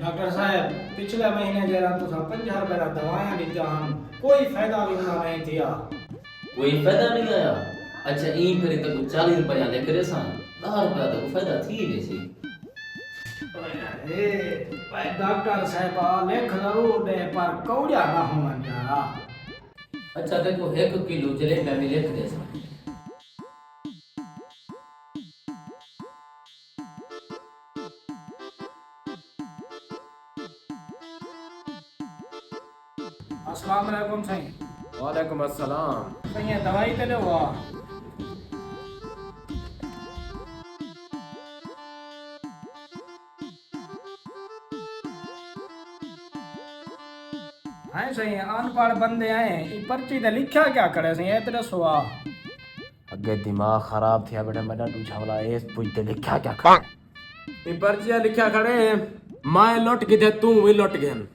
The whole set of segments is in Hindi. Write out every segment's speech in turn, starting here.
डॉक्टर साहब पिछले महीने जरा तो 50 रुपए का दवाइयां दी हम कोई फायदा भी ना नहीं थिया। कोई फायदा नहीं आया। अच्छा ई फिर तो 40 रुपया लेकर सा 10 रुपया तो फायदा थी वैसे। ए डॉक्टर साहब लेख जरूर दे पर कौड़ा ना हो यारा। अच्छा देखो 1 किलो जलेबी में लिख दे सा। अस्सलाम वालेकुम सही। वालेकुम अस्सलाम। सही दवाई ते लो वा। हाँ सही अनपढ़ बंदे आए ये पर्ची ते लिखा क्या करे सही इतने सुआ। अगे दिमाग खराब थिया बेटा मेरा दूसरा वाला एस पूछते लिखा क्या खा इन पर्चिया लिखा खड़े मैं लौट गई थे तू भी लौट गयन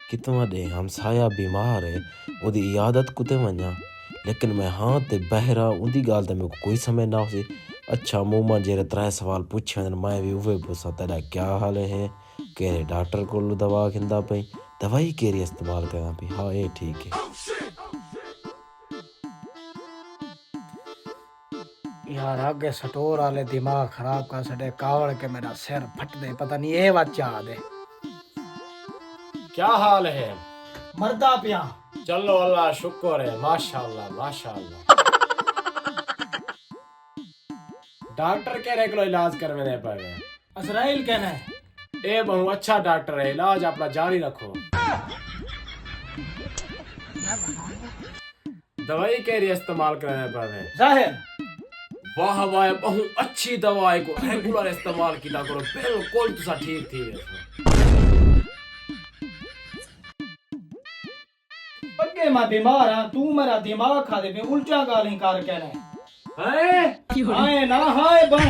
कितना दे हम साया बीमार है उदी आदत कुते वन्या लेकिन मैं हाँ ते बहरा उदी गाल ते मेरे को कोई समझ ना उसे। अच्छा मुंह जेरे 3 सवाल पूछे मैं भी उवे पूछा तेरा क्या हाल है केरे डॉक्टर को दवा खिंदा पई दवाई केरी इस्तेमाल करा पई हाँ ये ठीक है। यार आगे सटोर वाले दिमाग खराब कर सटे कावड़ के मेरा सिर फट दे पता नहीं ये बच्चा दे। क्या हाल है मरदा पिया। चलो अल्लाह शुक्र है माशाअल्लाह माशाअल्लाह। डॉक्टर कह रहे किलो इलाज करवाने पर असराइल कहना है ए बहु अच्छा डॉक्टर है इलाज अपना जारी रखो। दवाई कह रही इस्तेमाल करने पर जाहिर वाह वाह बहु अच्छी दवाई को रेगुलर इस्तेमाल किया करो बिल्कुल तुसा ठीक थी अगे मैं बीमार हां तू मेरा दिमाग खा दे उल्टा गाली कर कहना है हाय ना हाय बन